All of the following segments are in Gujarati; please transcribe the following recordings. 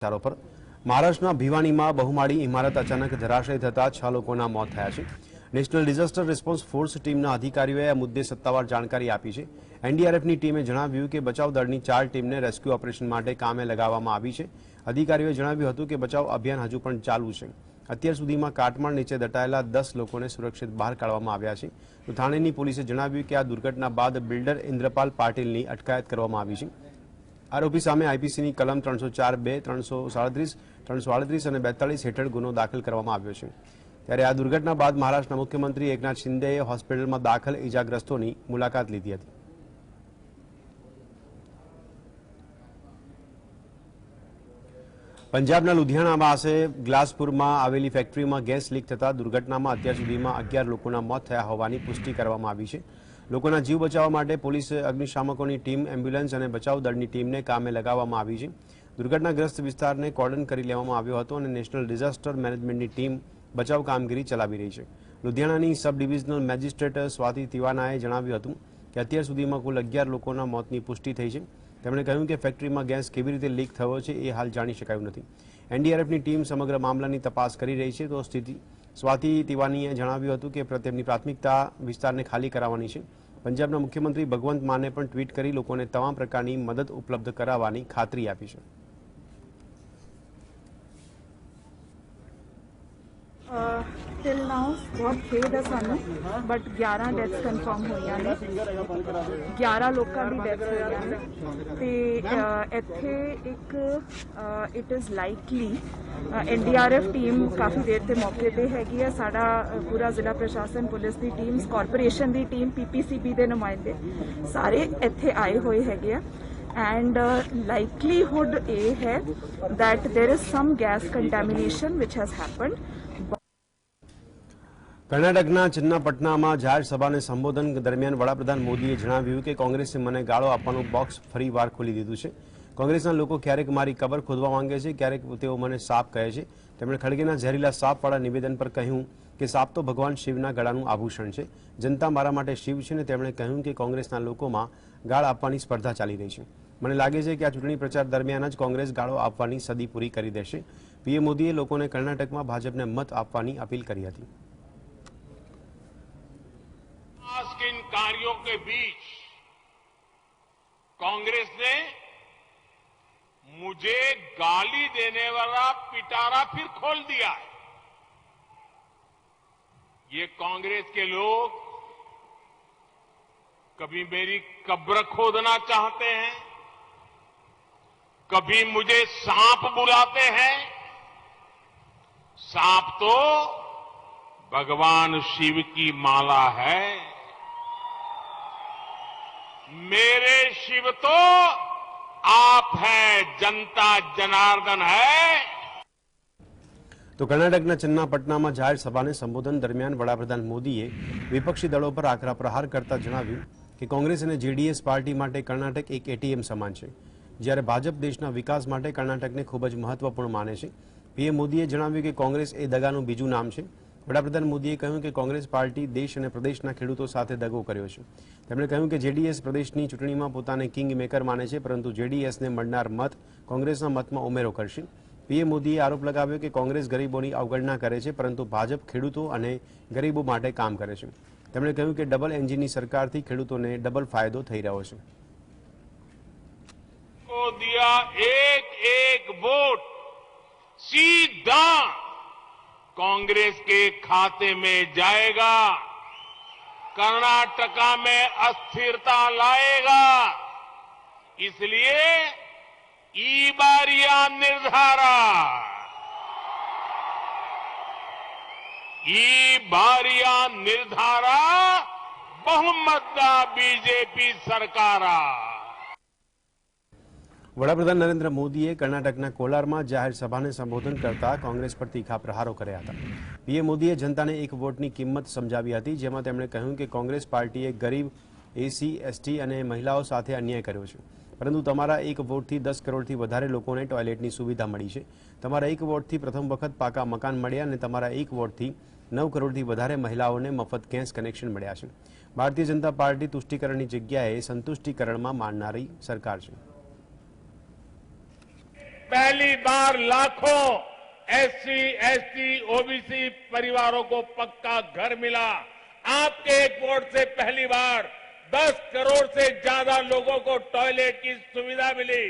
ચારો પર મહારાષ્ટ્રના ભિવાનીમાં બહુમાળી ઇમારત અચાનક ધરાશય થતા 6 લોકોના મોત થયા છે। નેશનલ ડિઝાસ્ટર રિસ્પોન્સ ફોર્સ ટીમના અધિકારીઓએ આ મુદ્દે સત્તાવાર જાણકારી આપી છે। એનડીઆરએફની ટીમે જણાવ્યું કે બચાવ દળની 4 ટીમને રેસ્ક્યુ ઓપરેશન માટે કામે લગાવવામાં આવી છે। અધિકારીઓએ જણાવ્યું હતું કે બચાવ અભિયાન હજુ પણ ચાલુ છે। અત્યાર સુધીમાં કાટમાળ નીચે દટાયેલા 10 લોકોને સુરક્ષિત બહાર કાઢવામાં આવ્યા છે। તો થાણેની પોલીસે જણાવ્યું કે આ દુર્ઘટના બાદ બિલ્ડર ઇન્દ્રપાલ પાટીલની અટકાયત કરવામાં આવી છે। आरोपी सामे आईपीसी कलम 304(2), 337, 338 અને 42 हेठळ गुनो दाखल કરવામાં આવ્યો છે। ત્યારે આ દુર્ઘટના બાદ મહારાષ્ટ્રના મુખ્યમંત્રી એકનાથ શિંદેએ હોસ્પિટલમાં દાખલ ઇજાગ્રસ્તોની મુલાકાત લીધી હતી। પંજાબના લુધિયાણા પાસે ગ્લાસપુરમાં આવેલી ફેક્ટરીમાં ગેસ લીક થતા દુર્ઘટનામાં અત્યાર સુધીમાં 11 લોકોના મોત થયા હોવાની પુષ્ટિ કરવામાં આવી છે। લોકોના જીવ બચાવવા માટે પોલીસ, અગ્નિશામકોની ટીમ, એમ્બ્યુલન્સ અને બચાવ દળની ટીમને કામે લગાવવામાં આવી છે। દુર્ઘટનાગ્રસ્ત વિસ્તારને કોર્ડન કરી લેવામાં આવ્યો હતો અને નેશનલ ડિઝાસ્ટર મેનેજમેન્ટની ટીમ બચાવ કામગીરી ચલાવી રહી છે। લુધિયાણાની સબ ડિવિઝનલ મેજિસ્ટ્રેટ સ્વાતિ તિવાનાએ જણાવ્યું હતું કે અત્યાર સુધીમાં કુલ 11 લોકોના મોતની પુષ્ટિ થઈ છે। તેમણે કહ્યું કે ફેક્ટરીમાં ગેસ કેવી રીતે લીક થયો છે એ હાલ જાણી શકાયું નથી। એનડીઆરએફની ટીમ સમગ્ર મામલાની તપાસ કરી રહી છે। તો સ્વાતિ તિવાનીએ જણાવ્યું હતું કે તેમની પ્રાથમિકતા વિસ્તારને ખાલી કરાવવાની છે। પંજાબના મુખ્યમંત્રી ભગવંત માને પણ ટ્વીટ કરી લોકોને તમામ પ્રકારની મદદ ઉપલબ્ધ કરાવવાની ખાતરી આપી છે। टिल नाउ बहुत खेद है सानू बट 11 डेथ्स कन्फर्म होईयां ने 11 लोगों की डेथ होईयां ने ते इत्थे एक it is likely NDRF team काफ़ी देर ते मौके पे हैगी है। साडा पूरा जिला प्रशासन, पुलिस की टीम, कॉरपोरेशन की टीम, पीपीसीबी के नुमाइंदे सारे इत्थे आए हुए हैगे आ। एंड लाइकलीहुड ये है that there is some gas contamination which has happened. કર્ણાટકના ચન્નાપટનામાં જાહેર સભાને સંબોધન દરમિયાન વડાપ્રધાન મોદીએ જણાવ્યું કે કોંગ્રેસે મને ગાળો આપવાનું બોક્સ ફરીવાર ખોલી દીધું છે। કોંગ્રેસના લોકો ક્યારેક મારી કબર ખોદવા માંગે છે, ક્યારેક તેઓ મને સાપ કહે છે। તેમણે ખડગેના ઝેરીલા સાપવાળા નિવેદન પર કહ્યું કે સાપ તો ભગવાન શિવના ગળાનું આભૂષણ છે। જનતા મારા માટે શિવ છે અને તેમણે કહ્યું કે કોંગ્રેસના લોકોમાં ગાળ આપવાની સ્પર્ધા ચાલી રહી છે। મને લાગે છે કે આ ચૂંટણી પ્રચાર દરમિયાન જ કોંગ્રેસ ગાળો આપવાની સદી પૂરી કરી દેશે। પીએમ મોદીએ લોકોને કર્ણાટકમાં ભાજપને મત આપવાની અપીલ કરી હતી। किन कार्यों के बीच कांग्रेस ने मुझे गाली देने वाला पिटारा फिर खोल दिया है। ये कांग्रेस के लोग कभी मेरी कब्र खोदना चाहते हैं, कभी मुझे सांप बुलाते हैं। सांप तो भगवान शिव की माला है, मेरे शिव तो आप है, जनता जनार्दन है। તો કર્ણાટકના ચન્નાપટનામાં જાહેર સભાને સંબોધન દરમિયાન વડાપ્રધાન મોદીએ વિપક્ષી દળો પર આકરા પ્રહાર કરતા જણાવ્યું કે કોંગ્રેસ અને જેડીએસ પાર્ટી માટે કર્ણાટક એક એટીએમ સમાન છે, જ્યારે ભાજપ દેશના વિકાસ માટે કર્ણાટકને ખૂબ જ મહત્વપૂર્ણ માને છે। પીએમ મોદીએ જણાવ્યું કે કોંગ્રેસ એ દગાનું બીજું નામ છે। વડાપ્રધાન મોદીએ કહ્યું કે કોંગ્રેસ પાર્ટી દેશ અને પ્રદેશના ખેડૂતો સાથે દગો કર્યો છે। તેમણે કહ્યું કે જેડીએસ પ્રદેશની ચૂંટણીમાં પોતાને કિંગ મેકર માને છે, પરંતુ જેડીએસને મળનાર મત કોંગ્રેસના મતમાં ઉમેરો કરશે। પીએમ મોદીએ આરોપ લગાવ્યો કે કોંગ્રેસ ગરીબોની અવગણના કરે છે, પરંતુ ભાજપ ખેડૂતો અને ગરીબો માટે કામ કરે છે। તેમણે કહ્યું કે ડબલ એન્જિનની સરકારથી ખેડૂતોને ડબલ ફાયદો થઈ રહ્યો છે। दिया एक एक वोट सीधा कांग्रेस के खाते में जाएगा, कर्नाटका में अस्थिरता लाएगा। इसलिए ईबारिया निर्धारा, ईबारिया निर्धारा बहुमतदा बीजेपी सरकारा। વડાપ્રધાન નરેન્દ્ર મોદીએ કર્ણાટકના કોલારમાં જાહેર સભાને સંબોધન કરતા કોંગ્રેસ પર તીખા પ્રહારો કર્યા હતા। પીએમ મોદીએ જનતાને એક વોટની કિંમત સમજાવી હતી, જેમાં તેમણે કહ્યું કે કોંગ્રેસ પાર્ટીએ ગરીબ, એસી, એસટી અને મહિલાઓ સાથે અન્યાય કર્યો છે, પરંતુ તમારા એક વોટથી 10 કરોડથી વધારે લોકોને ટોયલેટની સુવિધા મળી છે। તમારા એક વોટથી પ્રથમ વખત પાકા મકાન મળ્યા અને તમારા એક વોટથી 9 કરોડથી વધારે મહિલાઓને મફત ગેસ કનેક્શન મળ્યા છે। ભારતીય જનતા પાર્ટી તુષ્ટિકરણની જગ્યાએ સંતુષ્ટિકરણમાં માનનારી સરકાર છે। पहली बार लाखों एससी, एसटी, ओबीसी परिवारों को पक्का घर मिला। आपके एक वोट से पहली बार 10 करोड़ से ज्यादा लोगों को टॉयलेट की सुविधा मिली।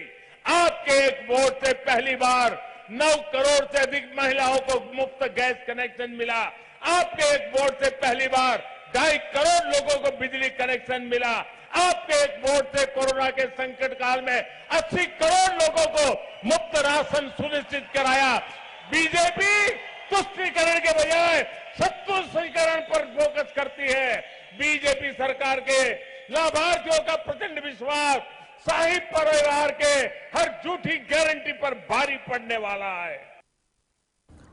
आपके एक वोट से पहली बार 9 करोड़ से अधिक महिलाओं को मुफ्त गैस कनेक्शन मिला। आपके एक वोट से पहली बार 2.5 करोड़ लोगों को बिजली कनेक्शन मिला। आपके एक वोट से कोरोना के संकट काल में 80 करोड़ लोगों को मुफ्त राशन सुनिश्चित कराया। बीजेपी तुष्टीकरण के बजाय सतुष्टीकरण पर फोकस करती है। बीजेपी सरकार के लाभार्थियों का प्रचंड विश्वास साहिब परिवार के हर झूठी गारंटी पर भारी पड़ने वाला है।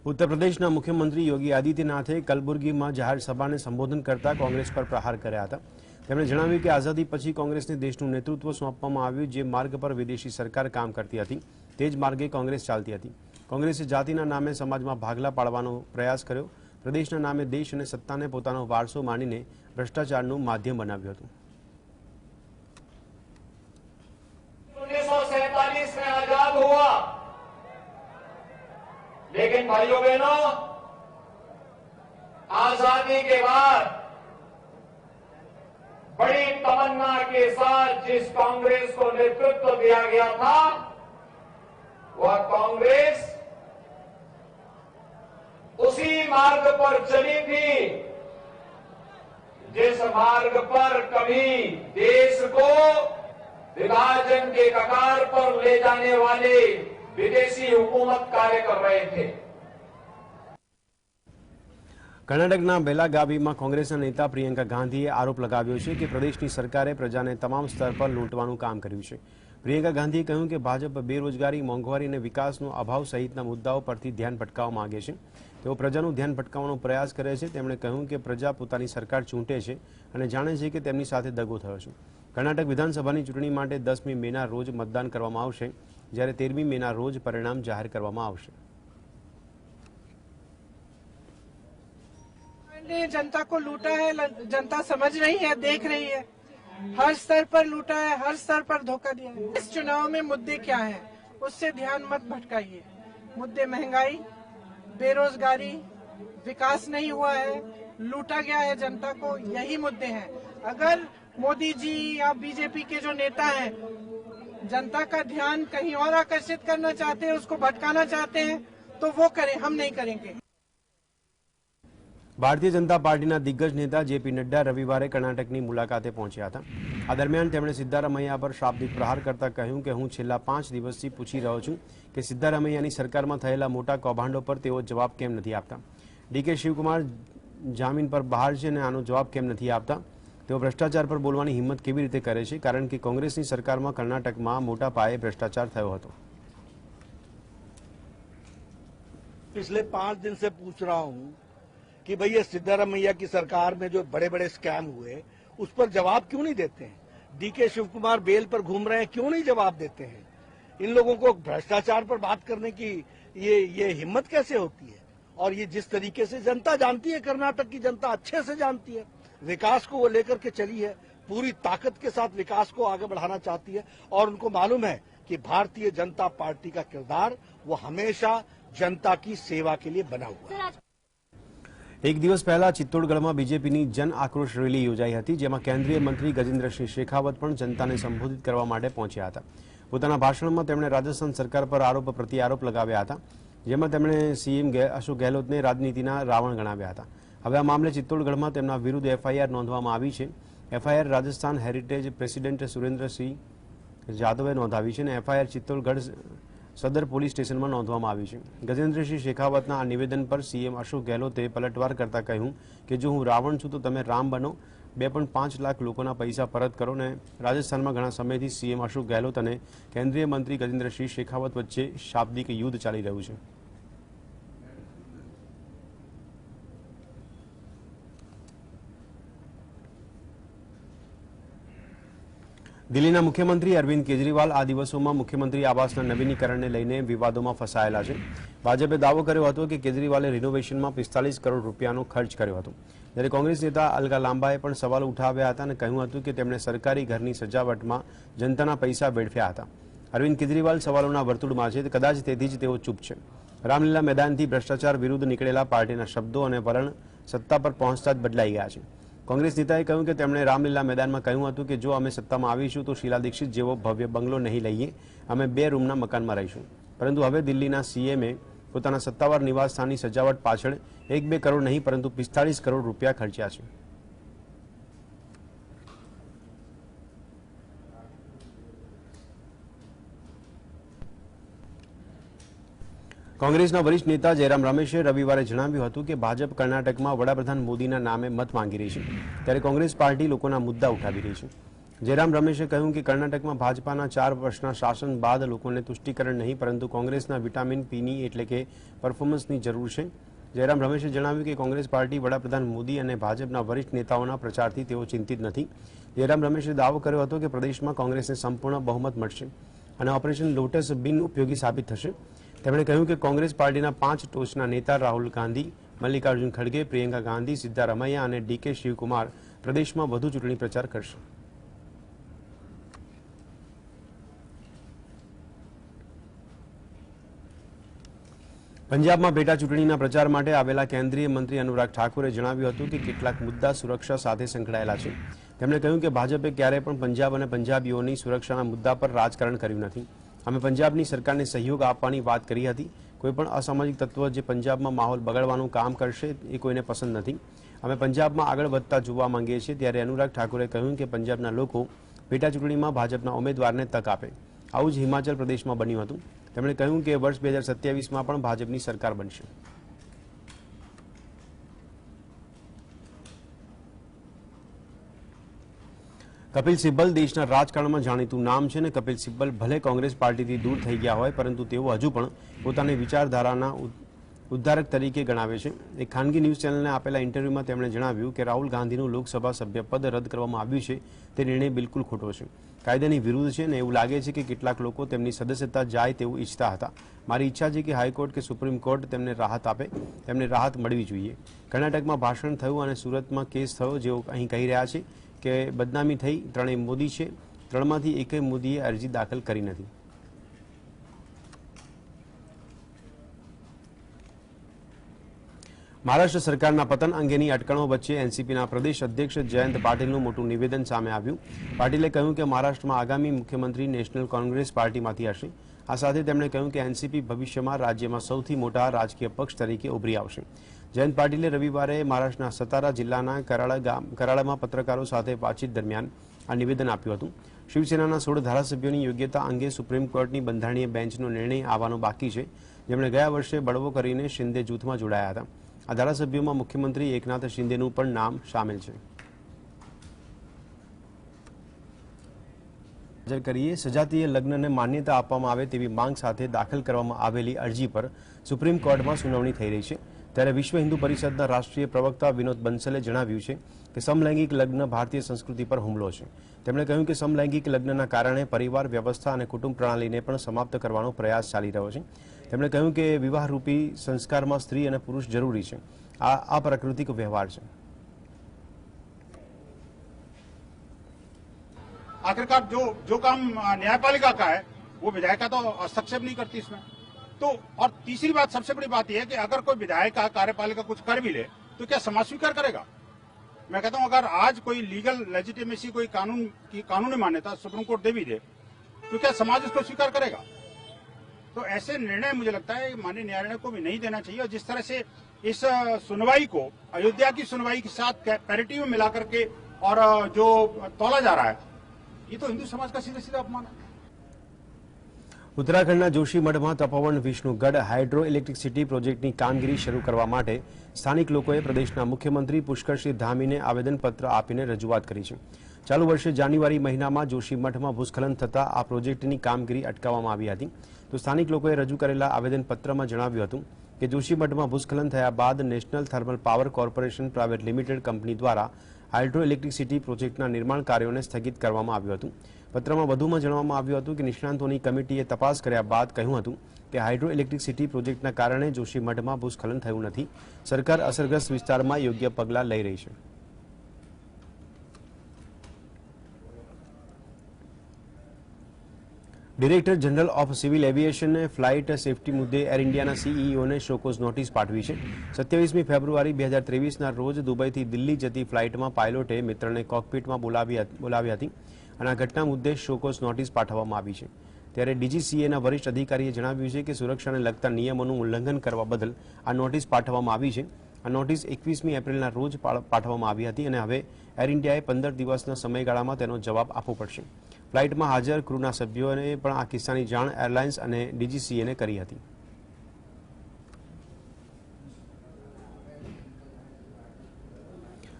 ઉત્તર પ્રદેશના મુખ્યમંત્રી યોગી આદિત્યનાથે કલબુર્ગીમાં જાહેર સભાને સંબોધન કરતા કોંગ્રેસ પર પ્રહાર કર્યા હતા। તેમણે જણાવ્યું કે આઝાદી પછી કોંગ્રેસને દેશનું નેતૃત્વ સોંપવામાં આવ્યું। જે માર્ગ પર વિદેશી સરકાર કામ કરતી હતી તે જ માર્ગે કોંગ્રેસ ચાલતી હતી। કોંગ્રેસે જાતિના નામે સમાજમાં ભાગલા પાડવાનો પ્રયાસ કર્યો। પ્રદેશના નામે દેશ અને સત્તાને પોતાનો વારસો માનીને ભ્રષ્ટાચારનું માધ્યમ બનાવ્યું હતું। 1947 में आजाद हुआ, लेकिन भाइयों बहनों, आजादी के बाद बड़ी तमन्ना के साथ जिस कांग्रेस को नेतृत्व दिया गया था, वह कांग्रेस उसी मार्ग पर चली थी जिस मार्ग पर कभी देश को विभाजन के कगार पर ले जाने वाले विदेशी हुकूमत कार्य कर रहे थे। કર્ણાટકના બેલાગાવીમાં કોંગ્રેસના નેતા પ્રિયંકા ગાંધીએ આરોપ લગાવ્યો છે કે પ્રદેશની સરકારે પ્રજાને તમામ સ્તર પર લૂંટવાનું કામ કર્યું છે। પ્રિયંકા ગાંધીએ કહ્યું કે ભાજપ બેરોજગારી, મોંઘવારી અને વિકાસનો અભાવ સહિતના મુદ્દાઓ પરથી ધ્યાન ભટકાવવા માંગે છે। તેઓ પ્રજાનું ધ્યાન ભટકાવવાનો પ્રયાસ કરે છે। તેમણે કહ્યું કે પ્રજા પોતાની સરકાર ચૂંટે છે અને જાણે છે કે તેમની સાથે દગો થયો છે। કર્ણાટક વિધાનસભાની ચૂંટણી માટે 10મી મેના રોજ મતદાન કરવામાં આવશે, જ્યારે 13મી મેના રોજ પરિણામ જાહેર કરવામાં આવશે। जनता को लूटा है, जनता समझ रही है, देख रही है, हर स्तर पर लूटा है, हर स्तर पर धोखा दिया है। इस चुनाव में मुद्दे क्या हैं, उससे ध्यान मत भटकाइए। मुद्दे महंगाई, बेरोजगारी, विकास नहीं हुआ है, लूटा गया है जनता को, यही मुद्दे हैं। अगर मोदी जी या बीजेपी के जो नेता हैं जनता का ध्यान कहीं और आकर्षित करना चाहते हैं, उसको भटकाना चाहते हैं, तो वो करें, हम नहीं करेंगे। ભારતીય જનતા પાર્ટીના દિગ્ગજ નેતા જેપી નડ્ડા રવિવારે કર્ણાટકની મુલાકાતે પહોંચ્યા હતા। આ દરમિયાન તેમણે સિદ્ધારામૈયા પર શાબ્દિક પ્રહાર કરતા કહ્યું કે હું છેલ્લા 5 દિવસથી પૂછી રહ્યો છું કે સિદ્ધારામૈયાની સરકારમાં થયેલા મોટા કૌભાંડો પર તેઓ જવાબ કેમ નથી આપતા। ડીકે શિવકુમાર જામીન પર બહાર છે અને આનો જવાબ કેમ નથી આપતા। તેઓ ભ્રષ્ટાચાર પર બોલવાની હિંમત કેવી રીતે કરે છે, કારણ કે કોંગ્રેસની સરકારમાં કર્ણાટકમાં મોટા પાયે ભ્રષ્ટાચાર થયો હતો। पिछले 5 दिन से पूछ रहा हूं कि भाई ये सिद्धारामैया की सरकार में जो बड़े बड़े स्कैम हुए उस पर जवाब क्यों नहीं देते हैं। डीके शिवकुमार बेल पर घूम रहे हैं, क्यों नहीं जवाब देते हैं। इन लोगों को भ्रष्टाचार पर बात करने की ये हिम्मत कैसे होती है। और ये जिस तरीके से जनता जानती है, कर्नाटक की जनता अच्छे से जानती है, विकास को वो लेकर के चली है, पूरी ताकत के साथ विकास को आगे बढ़ाना चाहती है। और उनको मालूम है कि भारतीय जनता पार्टी का किरदार वो हमेशा जनता की सेवा के लिए बना हुआ है। એક દિવસ પહેલા ચિત્તોડગઢમાં બીજેપીની જન આક્રોશ રેલી યોજાઈ હતી, જેમાં કેન્દ્રીય મંત્રી ગજેન્દ્રસિંહ શેખાવત પણ જનતાને સંબોધિત કરવા માટે પહોંચ્યા હતા। પોતાના ભાષણમાં તેમણે રાજસ્થાન સરકાર પર આરોપ પ્રત્યારોપ લગાવ્યા હતા, જેમાં તેમણે સીએમ અશોક ગેહલોતને રાજનીતિના રાવણ ગણાવ્યા હતા। હવે આ મામલે ચિત્તોડગઢમાં તેમના વિરુદ્ધ એફઆઈઆર નોંધવામાં આવી છે। FIR Rajasthan heritage president Surendrasinh જાદવે નોંધાવી છે અને એફઆઈઆર ચિત્તોડગઢ સદર પોલીસ સ્ટેશનમાં નોંધવામાં આવી છે। ગજેન્દ્રસિંહ શેખાવતના આ નિવેદન પર સીએમ અશોક ગેહલોતે પલટવાર કરતા કહ્યું કે જો હું રાવણ છું તો તમે રામ બનો, 2.5 લાખ લોકોના પૈસા પરત કરો। ને રાજસ્થાનમાં ઘણા સમયથી સીએમ અશોક ગેહલોત અને કેન્દ્રીય મંત્રી ગજેન્દ્રસિંહ શેખાવત વચ્ચે શાબ્દિક યુદ્ધ ચાલી રહ્યું છે। દિલ્હીના મુખ્યમંત્રી અરવિંદ કેજરીવાલ આ દિવસોમાં મુખ્યમંત્રી આવાસના નવીનીકરણને લઈને વિવાદોમાં ફસાયેલા છે। ભાજપે દાવો કર્યો હતો કે કેજરીવાલે રિનોવેશનમાં 45 કરોડ રૂપિયાનો ખર્ચ કર્યો હતો, જ્યારે કોંગ્રેસ નેતા અલકા લાંબાએ પણ સવાલ ઉઠાવ્યા હતા અને કહ્યું હતું કે તેમણે સરકારી ઘરની સજાવટમાં જનતાના પૈસા વેડફ્યા હતા। અરવિંદ કેજરીવાલ સવાલોના વર્તુળમાં છે, કદાચ તેથી જ તેઓ ચૂપ છે. રામલીલા મેદાનથી ભ્રષ્ટાચાર વિરુદ્ધ નીકળેલા પાર્ટીના શબ્દો અને વલણ સત્તા પર પહોંચતા જ બદલાઈ ગયા છે. કોંગ્રેસ નેતાએ કહ્યું કે તેમણે રામલીલા મેદાનમાં કહ્યું હતું કે જો અમે સત્તામાં આવીશું તો શીલા દીક્ષિત જેવો ભવ્ય બંગલો નહીં લઈએ, અમે 2 રૂમના મકાનમાં રહીશું. પરંતુ હવે દિલ્હીના સીએમએ પોતાના સત્તાવાર નિવાસસ્થાનની સજાવટ પાછળ 1-2 કરોડ નહીં પરંતુ 45 કરોડ રૂપિયા ખર્ચ્યા છે. કોંગ્રેસના વરિષ્ઠ નેતા જયરામ રમેશે રવિવારે જણાવ્યું હતું કે ભાજપ કર્ણાટકમાં વડાપ્રધાન મોદીના નામે મત માંગી રહી છે, ત્યારે કોંગ્રેસ પાર્ટી લોકોના મુદ્દા ઉઠાવી રહી છે. જયરામ રમેશે કહ્યું કે કર્ણાટકમાં ભાજપાના 4 વર્ષના શાસન બાદ લોકોને તુષ્ટિકરણ નહીં પરંતુ કોંગ્રેસના વિટામિન પીની એટલે કે પરફોર્મન્સની જરૂર છે. જયરામ રમેશે જણાવ્યું કે કોંગ્રેસ પાર્ટી વડાપ્રધાન મોદી અને ભાજપના વરિષ્ઠ નેતાઓના પ્રચારથી તેઓ ચિંતિત નથી. જયરામ રમેશે દાવો કર્યો હતો કે પ્રદેશમાં કોંગ્રેસને સંપૂર્ણ બહુમત મળશે અને ઓપરેશન લોટસ બિનઉપયોગી સાબિત થશે. તેમણે કહ્યું કે કોંગ્રેસ પાર્ટીના 5 ટોચના નેતા રાહુલ ગાંધી, મલ્લિકાર્જુન ખડગે, પ્રિયંકા ગાંધી, સિદ્ધારમૈયા અને ડીકે શિવકુમાર પ્રદેશમાં વધુ ચૂંટણી પ્રચાર કરશે. પંજાબમાં પેટા ચૂંટણીના પ્રચાર માટે આવેલા કેન્દ્રીય મંત્રી અનુરાગ ઠાકુરે જણાવ્યું હતું કે કેટલાક મુદ્દા સુરક્ષા સાથે સંકળાયેલા છે. તેમણે કહ્યું કે ભાજપે ક્યારેય પણ પંજાબ અને પંજાબીઓની સુરક્ષાના મુદ્દા પર રાજકારણ કર્યું નથી. અમે પંજાબની સરકારને સહયોગ આપવાની વાત કરી હતી. કોઈપણ અસામાજિક તત્વ જે પંજાબમાં માહોલ બગાડવાનું કામ કરશે એ કોઈને પસંદ નથી. અમે પંજાબમાં આગળ વધતા જોવા માંગીએ છીએ. ત્યારે અનુરાગ ઠાકુરે કહ્યું કે પંજાબના લોકો પેટા ચૂંટણીમાં ભાજપના ઉમેદવારને તક આપે. આવું જ હિમાચલ પ્રદેશમાં બન્યું હતું. તેમણે કહ્યું કે વર્ષ 2027માં પણ ભાજપની સરકાર બનશે. કપિલ સિબ્બલ દેશના રાજકારણમાં જાણીતું નામ છે અને કપિલ સિબ્બલ ભલે કોંગ્રેસ પાર્ટીથી દૂર થઈ ગયા હોય પરંતુ તેઓ હજુ પણ પોતાની વિચારધારાના ઉદ્ધારક તરીકે ગણાવે છે. એક ખાનગી ન્યૂઝ ચેનલને આપેલા ઇન્ટરવ્યુમાં તેમણે જણાવ્યું કે રાહુલ ગાંધીનું લોકસભા સભ્ય પદ રદ કરવામાં આવ્યું છે તે નિર્ણય બિલકુલ ખોટો છે, કાયદાની વિરુદ્ધ છે અને એવું લાગે છે કે કેટલાક લોકો તેમની સદસ્યતા જાય તેવું ઈચ્છતા હતા. મારી ઈચ્છા છે કે હાઈકોર્ટ કે સુપ્રીમ કોર્ટ તેમને રાહત આપે. તેમને રાહત મળવી જોઈએ. કર્ણાટકમાં ભાષણ થયું અને સુરતમાં કેસ થયો. જેઓ અહીં કહી રહ્યા છે કે બદનામી થઈ, 3 મોદી છે, 3માંથી એકેય મોદીએ અરજી દાખલ કરી નથી. મહારાષ્ટ્ર સરકારના પતન અંગેની અટકણો વચ્ચે એનસીપીના પ્રદેશ અધ્યક્ષ જયંત પાટીલનું મોટું નિવેદન સામે આવ્યું. પાટીલે કહ્યું કે મહારાષ્ટ્રમાં આગામી મુખ્યમંત્રી નેશનલ કોંગ્રેસ પાર્ટીમાંથી હશે. આ સાથે તેમણે કહ્યું કે એનસીપી ભવિષ્યમાં રાજ્યમાં સૌથી મોટા રાજકીય પક્ષ તરીકે ઉભરી આવશે. જયંત પાટીલે રવિવારે મહારાષ્ટ્રના સતારા જિલ્લાના કરાળામાં પત્રકારો સાથે વાતચીત દરમિયાન આ નિવેદન આપ્યું હતું. શિવસેનાના 16 ધારાસભ્યોની યોગ્યતા અંગે સુપ્રીમ કોર્ટની બંધારણીય બેન્ચનો નિર્ણય આવવાનો બાકી છે, જેમણે ગયા વર્ષે બળવો કરીને શિંદે જૂથમાં જોડાયા હતા. આ ધારાસભ્યોમાં મુખ્યમંત્રી એકનાથ શિંદેનું પણ નામ સામેલ છે. કરીએ સજાતીય લગ્નને માન્યતા આપવામાં આવે તેવી માંગ સાથે દાખલ કરવામાં આવેલી અરજી પર સુપ્રીમ કોર્ટમાં સુનાવણી થઈ રહી છે. ત્યારે વિશ્વ હિન્દુ પરિષદના રાષ્ટ્રીય પ્રવક્તા વિનોદ બંસલે જણાવ્યું છે કે સમલૈંગિક લગ્ન ભારતીય સંસ્કૃતિ પર હુમલો છે. તેમણે કહ્યું કે સમલૈંગિક લગ્નના કારણે પરિવાર વ્યવસ્થા અને કુટુંબ પ્રણાલીને પણ સમાપ્ત કરવાનો પ્રયાસ ચાલી રહ્યો છે. તેમણે કહ્યું કે વિવાહરૂપી સંસ્કારમાં સ્ત્રી અને પુરુષ જરૂરી છે. આ પ્રાકૃતિક વ્યવહાર છે. आखिरकार जो काम न्यायपालिका का है वो विधायिका तो हस्तक्षेप नहीं करती इसमें. तो और तीसरी बात, सबसे बड़ी बात यह है कि अगर कोई विधायिका कार्यपालिका कुछ कर भी ले तो क्या समाज स्वीकार करेगा? मैं कहता हूं अगर आज कोई लीगल लेजिटिमेसी, कोई कानून की कानूनी मान्यता सुप्रीम कोर्ट दे भी दे तो क्या समाज इसको स्वीकार करेगा? तो ऐसे निर्णय मुझे लगता है माननीय न्यायालय को भी नहीं देना चाहिए. और जिस तरह से इस सुनवाई को अयोध्या की सुनवाई के साथ पैरिटी में मिला करके और जो तोला जा रहा है, ये तो हिंदू समाज का सीधा सीधा अपमान है. ઉત્તરાખંડના જોશીમઠમાં તપોવન વિષ્ણુગઢ હાઇડ્રો ઇલેક્ટ્રિસિટી પ્રોજેક્ટની કામગીરી શરૂ કરવા માટે સ્થાનિક લોકોએ પ્રદેશના મુખ્યમંત્રી પુષ્કરસિંહ ધામીને આવેદનપત્ર આપીને રજૂઆત કરી છે. ચાલુ વર્ષે જાન્યુઆરી મહિનામાં જોશીમઠમાં ભૂસ્ખલન થતાં આ પ્રોજેક્ટની કામગીરી અટકાવવામાં આવી હતી. તો સ્થાનિક લોકોએ રજૂ કરેલા આવેદનપત્રમાં જણાવ્યું હતું કે જોશીમઠમાં ભૂસ્ખલન થયા બાદ national thermal power corporation private limited company દ્વારા હાઇડ્રો ઇલેક્ટ્રિસિટી પ્રોજેક્ટના નિર્માણ કાર્યોને સ્થગિત કરવામાં આવ્યું હતું. પત્રમાં વધુમાં જણાવવામાં આવ્યું હતું કે નિષ્ણાંતોની કમિટીએ તપાસ કર્યા બાદ કહ્યું હતું કે હાઇડ્રો ઇલેક્ટ્રિસિટી પ્રોજેક્ટના કારણે જોશીમઠમાં ભૂસ્ખલન થયું નથી. સરકાર અસરગ્રસ્ત વિસ્તારમાં યોગ્ય પગલાં લઈ રહી છે. ડિરેક્ટર જનરલ ઓફ સિવિલ એવિએશને ફ્લાઇટ સેફટી મુદ્દે એર ઇન્ડિયાના સીઈઓને શોકોઝ નોટિસ પાઠવી છે. 27મી ફેબ્રુઆરી 2023ના રોજ દુબઈથી દિલ્હી જતી ફ્લાઇટમાં પાયલોટે મિત્રને કોકપિટમાં બોલાવી હતી અને આ ઘટના મુદ્દે શોકોઝ નોટિસ પાઠવવામાં આવી છે. ત્યારે ડીજીસીએના વરિષ્ઠ અધિકારીએ જણાવ્યું છે કે સુરક્ષાને લગતા નિયમોનું ઉલ્લંઘન કરવા બદલ આ નોટિસ પાઠવવામાં આવી છે. આ નોટિસ 21મી એપ્રિલના રોજ પાઠવવામાં આવી હતી અને હવે એર ઇન્ડિયાએ 15 દિવસના સમયગાળામાં તેનો જવાબ આપવો પડશે. ફ્લાઇટમાં હાજર ક્રૂના સભ્યોને પણ આ કિસ્સાની જાણ એરલાઇન્સ અને ડીજીસીએને કરી હતી.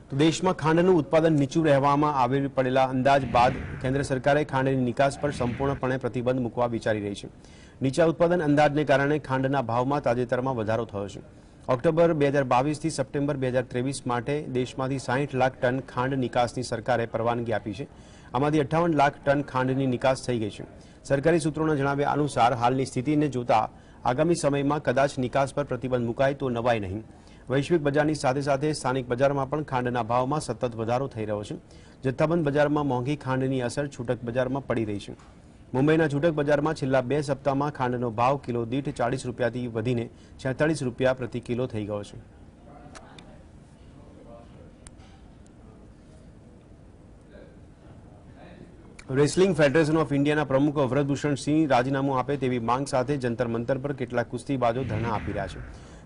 તો દેશમાં ખાંડનું ઉત્પાદન નીચું રહેવામાં આવી પડેલા અંદાજ બાદ કેન્દ્ર સરકારે ખાંડની નિકાસ પર સંપૂર્ણપણે પ્રતિબંધ મૂકવા વિચારી રહી છે. નીચા ઉત્પાદન અંદાજને કારણે ખાંડના ભાવમાં તાજેતરમાં વધારો થયો છે. ઓક્ટોબર 2022થી સપ્ટેમ્બર 2023 માટે દેશમાંથી 60 લાખ ટન ખાંડ નિકાસની સરકારે પરવાનગી આપી છે. આમાંથી 58 લાખ ટન ખાંડની નિકાસ થઈ ગઈ છે. સરકારી સૂત્રોના જણાવ્યા અનુસાર હાલની સ્થિતિને જોતા આગામી સમયમાં કદાચ નિકાસ પર પ્રતિબંધ મુકાય તો નવાય નહીં. વૈશ્વિક બજારની સાથે સાથે સ્થાનિક બજારમાં પણ ખાંડના ભાવમાં સતત વધારો થઈ રહ્યો છે. જથ્થાબંધ બજારમાં મોંઘી ખાંડની અસર છૂટક બજારમાં પડી રહી છે. મુંબઈના છૂટક બજારમાં છેલ્લા 2 સપ્તાહમાં ખાંડનો ભાવ કિલો દીઠ 40 રૂપિયાથી વધીને 46 રૂપિયા પ્રતિ કિલો થઈ ગયો છે. રેસલિંગ ફેડરેશન ઓફ ઇન્ડિયાના પ્રમુખ વ્રજભૂષણ સિંહ રાજીનામું આપે તેવી માંગ સાથે જંતર મંતર પર કેટલાક કુસ્તીબાજો ધરણા આપી રહ્યા છે.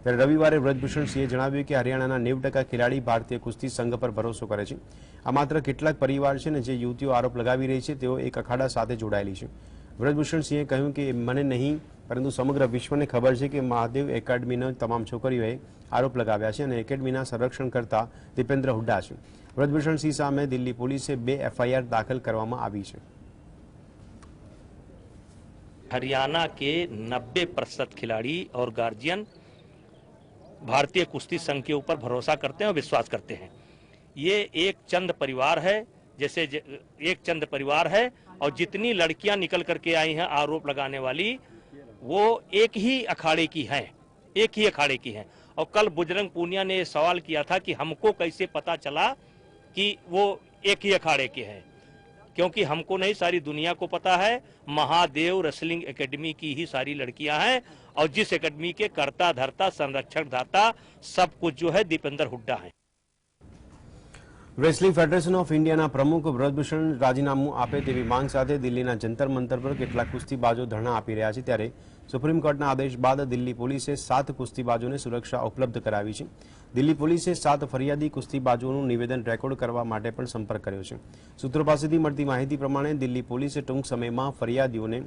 ત્યારે રવિવારે વ્રજભૂષણ સિંહે જણાવ્યું કે હરિયાણાના 90% ખેલાડી ભારતીય કુસ્તી સંઘ પર ભરોસો કરે છે. આ માત્ર કેટલાક પરિવાર છે ને જે યુવતીઓ આરોપ લગાવી રહી છે તેઓ એક અખાડા સાથે જોડાયેલી છે. વ્રજભૂષણ સિંહે કહ્યું કે મને નહીં પરંતુ સમગ્ર વિશ્વને ખબર છે કે મહાદેવ એકેડમીના તમામ છોકરીઓએ આરોપ લગાવ્યા છે અને એકેડમીના સંરક્ષણ કરતા દીપેન્દ્ર હુડ્ડા છે. વ્રજભૂષણ સિંહ સામે દિલ્હી પોલીસે 2 FIR દાખલ કરવામાં આવી છે. हरियाणा के 90% खिलाड़ी और गार्जियन भारतीय कुश्ती संघ के ऊपर भरोसा करते हैं और विश्वास करते हैं. ये एक चंद परिवार है, जैसे एक चंद परिवार है और जितनी लड़कियां निकल करके आई हैं आरोप लगाने वाली वो एक ही अखाड़े की हैं, एक ही अखाड़े की हैं. और कल बजरंग पूनिया ने सवाल किया था कि हमको कैसे पता चला कि वो एक ही अखाड़े के हैं. क्योंकि हमको नहीं, सारी दुनिया को पता है महादेव रेसलिंग एकेडमी की ही सारी लड़कियां हैं और जिस एकेडमी के कर्ता धर्ता संरक्षण दाता सब कुछ जो है दीपेंद्र हुड्डा है. રેસલિંગ ફેડરેશન ઓફ ઇન્ડિયાના પ્રમુખ વ્રજભૂષણ રાજીનામું આપે તેવી માંગ સાથે દિલ્હીના જંતર મંતર પર કેટલાક કુસ્તીબાજો ધરણા આપી રહ્યા છે. ત્યારે સુપ્રીમ કોર્ટના આદેશ બાદ દિલ્હી પોલીસે 7 કુસ્તીબાજોને સુરક્ષા ઉપલબ્ધ કરાવી છે. દિલ્હી પોલીસે 7 ફરિયાદી કુસ્તીબાજોનું નિવેદન રેકોર્ડ કરવા માટે પણ સંપર્ક કર્યો છે. સૂત્રો પાસેથી મળતી માહિતી પ્રમાણે દિલ્હી પોલીસે ટૂંક સમયમાં ફરિયાદીઓને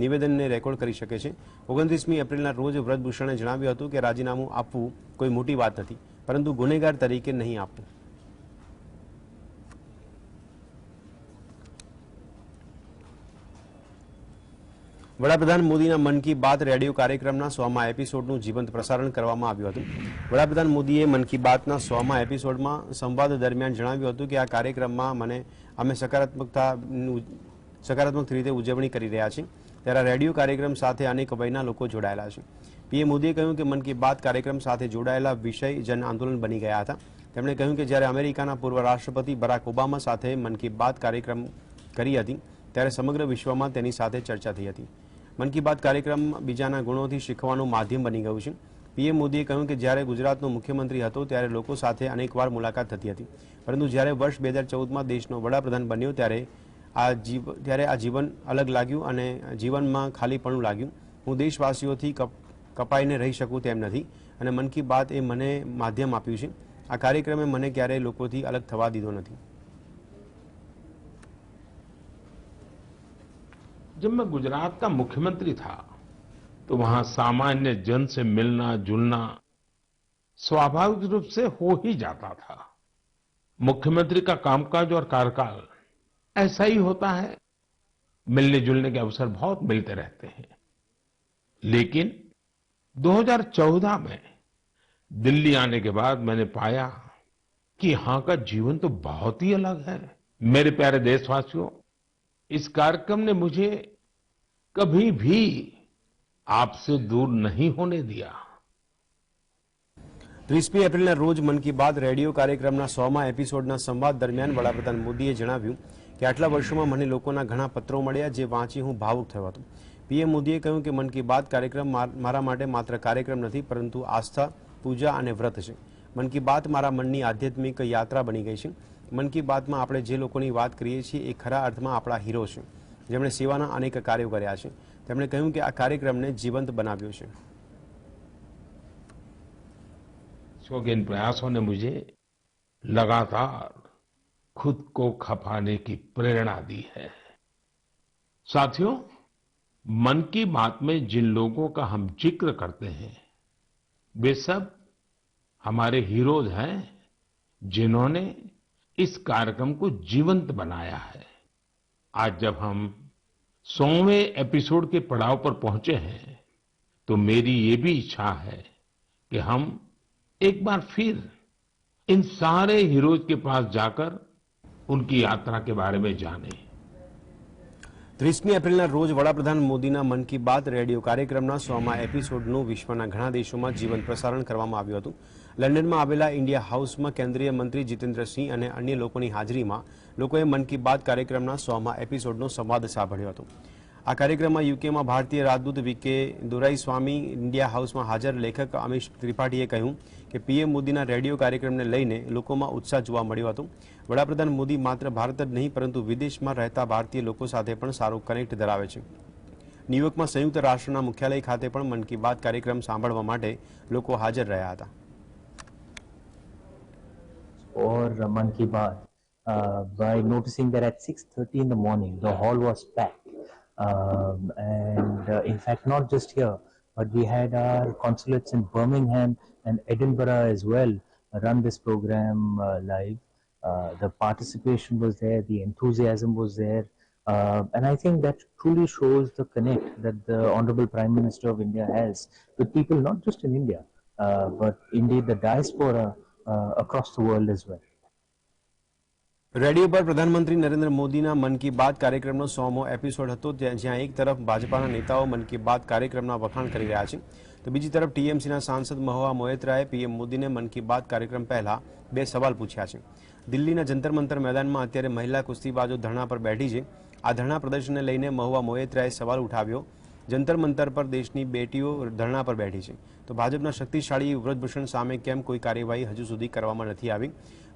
નિવેદનને રેકોર્ડ કરી શકે છે. 29મી એપ્રિલના રોજ વ્રજભૂષણે જણાવ્યું હતું કે રાજીનામું આપવું કોઈ મોટી વાત નથી, પરંતુ ગુનેગાર તરીકે નહીં આપવું. વડાપ્રધાન મોદીના મન કી બાત રેડિયો કાર્યક્રમના 100મા એપિસોડનું જીવંત પ્રસારણ કરવામાં આવ્યું હતું. વડાપ્રધાન મોદીએ મન કી બાતના 100મા એપિસોડમાં સંવાદ દરમિયાન જણાવ્યું હતું કે આ કાર્યક્રમમાં અમે સકારાત્મક રીતે ઉજવણી કરી રહ્યા છીએ. ત્યારે રેડિયો કાર્યક્રમ સાથે અનેક વયના લોકો જોડાયેલા છે. પીએમ મોદીએ કહ્યું કે મન કી બાત કાર્યક્રમ સાથે જોડાયેલા વિષય જન આંદોલન બની ગયા હતા. તેમણે કહ્યું કે જ્યારે અમેરિકાના પૂર્વ રાષ્ટ્રપતિ બરાક ઓબામા સાથે મન કી બાત કાર્યક્રમ કરી હતી ત્યારે સમગ્ર વિશ્વમાં તેની સાથે ચર્ચા થઈ હતી. મન કી બાત કાર્યક્રમ બીજાના ગુણોથી શીખવાનું માધ્યમ બની ગયું છે. પીએમ મોદીએ કહ્યું કે જ્યારે ગુજરાતનો મુખ્યમંત્રી હતો ત્યારે લોકો સાથે અનેકવાર મુલાકાત થતી હતી, પરંતુ જ્યારે વર્ષ 2014માં દેશનો વડાપ્રધાન બન્યો ત્યારે આ જીવન અલગ લાગ્યું અને જીવનમાં ખાલીપણું લાગ્યું. હું દેશવાસીઓથી કપાઈને રહી શકું તેમ નથી અને મન કી બાત એ મને માધ્યમ આપ્યું છે. આ કાર્યક્રમે મને ક્યારેય લોકોથી અલગ થવા દીધો નથી. जब मैं गुजरात का मुख्यमंत्री था तो वहां सामान्य जन से मिलना जुलना स्वाभाविक रूप से हो ही जाता था. मुख्यमंत्री का कामकाज और कार्यकाल ऐसा ही होता है. मिलने जुलने के अवसर बहुत मिलते रहते हैं. लेकिन 2014 में दिल्ली आने के बाद मैंने पाया कि यहां का जीवन तो बहुत ही अलग है. मेरे प्यारे देशवासियों, इस कार्यक्रम ने मुझे कभी भी आपसे दूर नहीं होने दिया. 30મી એપ્રિલના રોજ મન કી બાત રેડિયો કાર્યક્રમના 100મા એપિસોડના સંવાદ દરમિયાન વડાપ્રધાન મોદીએ જણાવ્યું કે આટલા વર્ષોમાં મને લોકોના ઘણા પત્રો મળ્યા જે વાંચી હું ભાવુક થયો હતો. પીએમ મોદીએ કહ્યું કે મન કી બાત કાર્યક્રમ મારા માટે માત્ર કાર્યક્રમ નથી પરંતુ આસ્થા, પૂજા અને વ્રત છે. મન કી બાત મારા મનની આધ્યાત્મિક યાત્રા બની ગઈ છે. મન કી બાતમાં આપણે જે લોકોની વાત કરીએ છીએ એ ખરા અર્થમાં આપણા હીરો છે, જેમણે સેવાના અનેક કાર્યો કર્યા છે. તેમણે કહ્યું કે આ કાર્યક્રમને જીવંત બનાવ્યો છે. के इन प्रयासों ने मुझे लगातार खुद को खपाने की प्रेरणा दी है. साथियों, मन की बात में जिन लोगों का हम जिक्र करते हैं वे सब हमारे हीरोज हैं जिन्होंने इस कार्यक्रम को जीवंत बनाया है. आज जब हम 100वें एपिसोड के पड़ाव पर पहुंचे हैं तो मेरी ये भी इच्छा है कि हम एक बार फिर इन सारे हीरोज के पास जाकर उनकी यात्रा के बारे में जाने. 30મી એપ્રિલના રોજ વડાપ્રધાન મોદીના મન કી બાત રેડિયો કાર્યક્રમના 100મા એપિસોડનું વિશ્વના ઘણા દેશોમાં જીવંત પ્રસારણ કરવામાં આવ્યું હતું. લંડનમાં આવેલા ઇન્ડિયા હાઉસમાં કેન્દ્રીય મંત્રી જીતેન્દ્રસિંહ અને અન્ય લોકોની હાજરીમાં લોકોએ મન કી બાત કાર્યક્રમના 100મા એપિસોડનો સંવાદ સાંભળ્યો હતો. આ કાર્યક્રમમાં યુકેમાં ભારતીય રાજદૂત વીકે દોરાઈસ્વામી, ઇન્ડિયા હાઉસમાં હાજર લેખક અમીશ ત્રિપાઠીએ કહ્યું કે પીએમ મોદીના રેડિયો કાર્યક્રમને લઈને લોકોમાં ઉત્સાહ જોવા મળ્યો હતો. વડાપ્રધાન મોદી માત્ર ભારત જ નહીં પરંતુ વિદેશમાં રહેતા ભારતીય લોકો સાથે પણ સારો કનેક્ટ ધરાવે છે. ન્યૂયોર્કમાં સંયુક્ત રાષ્ટ્રના મુખ્યાલય ખાતે પણ મન કી બાત કાર્યક્રમ સાંભળવા માટે લોકો હાજર રહ્યા હતા. और मन की बात by noticing that at 6:30 in the morning the hall was packed. In fact, not just here, but we had our consulates in Birmingham and Edinburgh as well run this program live. The participation was there, the enthusiasm was there, and I think that truly shows the connect that the Honorable Prime Minister of India has with people not just in India, but indeed the diaspora across the world as well. Radio પર પ્રધાનમંત્રી નરેન્દ્ર મોદીના મન કી બાત કાર્યક્રમનો 100મો એપિસોડ હતો, જ્યાં એક તરફ ભાજપાના નેતાઓ મન કી બાત કાર્યક્રમના વખાણ કરી રહ્યા છે તો બીજી તરફ ટીએમસીના સાંસદ મહુવા મોએત્રાએ પીએમ મોદીને મન કી બાત કાર્યક્રમ પહેલા 2 સવાલ પૂછ્યા છે. દિલ્હીના જંતર મંતર મેદાનમાં અત્યારે મહિલા કુસ્તીબાજો ધરણા પર બેઠી છે. આ ધરણા પ્રદર્શનને લઈને મહુવા મોએત્રાએ સવાલ ઉઠાવ્યો, જંતર મંતર પર દેશની બેટીઓ ધરણા પર બેઠી છે તો ભાજપના શક્તિશાળી વ્રજભૂષણ સામે કેમ કોઈ કાર્યવાહી હજુ સુધી કરવામાં નથી આવી.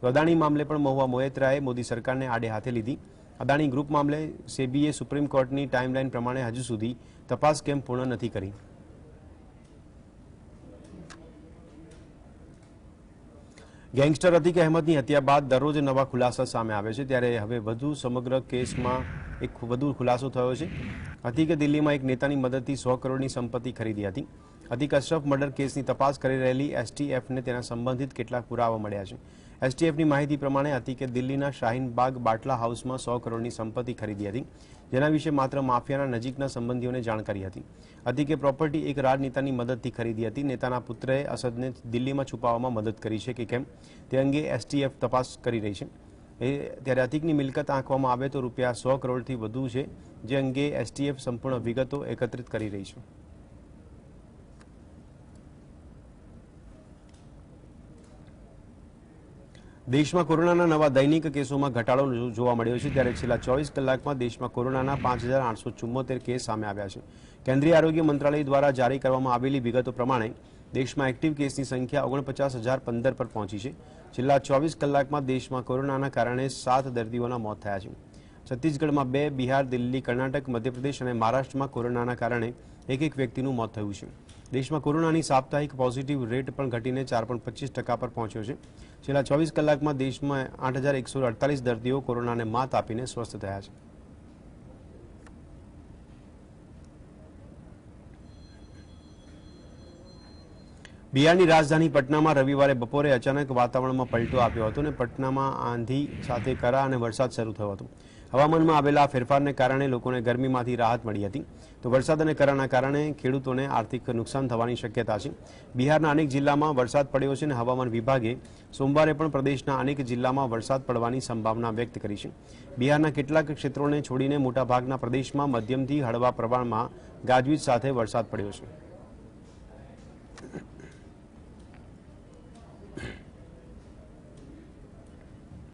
અદાણી મામલે પણ મહુવા મોએત્રાએ મોદી સરકારને આડે હાથે લીધી. અદાણી ગ્રુપ મામલે સેબીએ સુપ્રીમ કોર્ટની ટાઈમલાઈન પ્રમાણે હજુ સુધી તપાસ કેમ પૂર્ણ નથી કરી. ગેંગસ્ટર અતીક અહેમદની હત્યા બાદ દરરોજ નવા ખુલાસા સામે આવે છે, ત્યારે હવે વધુ સમગ્ર કેસમાં એક વધુ ખુલાસો થયો છે. અતીકે દિલ્હીમાં એક નેતાની મદદથી 100 કરોડની સંપત્તિ ખરીદી હતી. અતીક અશરફ મર્ડર કેસની તપાસ કરી રહેલી એસટીએફને તેના સંબંધિત કેટલાક પુરાવા મળ્યા છે. એસટીએફની માહિતી પ્રમાણે અતીકે દિલ્હીના શાહીનબાગ બાટલા હાઉસમાં 100 કરોડની સંપત્તિ ખરીદી હતી, જેના વિશે માત્ર માફિયાના નજીકના સંબંધીઓને જાણકારી હતી. અતીકે પ્રોપર્ટી એક રાજનેતાની મદદથી ખરીદી હતી. નેતાના પુત્રએ અસદને દિલ્હીમાં છુપાવવામાં મદદ કરી છે કે કેમ તે અંગે એસટીએફ તપાસ કરી રહી છે. ત્યારે અતીકની મિલકત આંકવામાં આવે તો રૂપિયા 100 કરોડથી વધુ છે, જે અંગે એસટીએફ સંપૂર્ણ વિગતો એકત્રિત કરી રહી છે. દેશમાં કોરોનાના નવા દૈનિક કેસોમાં ઘટાડો જોવા મળ્યો છે, ત્યારે છેલ્લા 24 કલાકમાં દેશમાં કોરોનાના 5,874 કેસ સામે આવ્યા છે. કેન્દ્રીય આરોગ્ય મંત્રાલય દ્વારા જારી કરવામાં આવેલી વિગતો પ્રમાણે દેશમાં એક્ટિવ કેસની સંખ્યા 49,015 પર પહોંચી છે. છેલ્લા 24 કલાકમાં દેશમાં કોરોનાના કારણે 7 દર્દીઓના મોત થયા છે. છત્તીસગઢમાં 2, બિહાર, દિલ્હી, કર્ણાટક, મધ્યપ્રદેશ અને મહારાષ્ટ્રમાં કોરોનાના કારણે એક વ્યક્તિનું મોત થયું છે. દેશમાં કોરોનાની સાપ્તાહિક પોઝિટિવ રેટ પણ ઘટીને 4.25% પર પહોંચ્યો છે. છેલ્લા 24 કલાકમાં દેશમાં 8,148 દર્દીઓ કોરોનાને માત આપીને સ્વસ્થ થયા છે. બિહારની રાજધાની પટનામાં રવિવારે બપોરે અચાનક વાતાવરણમાં પલટો આવ્યો હતો અને પટનામાં આંધી સાથે કરા અને વરસાદ શરૂ થયો હતો. હવામાનમાં આવેલા ફેરફારને કારણે લોકોને ગરમીમાંથી રાહત મળી હતી તો વરસાદ અને કરાના કારણે ખેડૂતોને આર્થિક નુકસાન થવાની શક્યતા છે. બિહારના અનેક જિલ્લામાં વરસાદ પડ્યો છે અને હવામાન વિભાગે સોમવારે પણ પ્રદેશના અનેક જિલ્લામાં વરસાદ પડવાની સંભાવના વ્યક્ત કરી છે. બિહારના કેટલાક ક્ષેત્રોને છોડીને મોટાભાગના પ્રદેશમાં મધ્યમથી હળવા પ્રમાણમાં ગાજવીજ સાથે વરસાદ પડ્યો છે.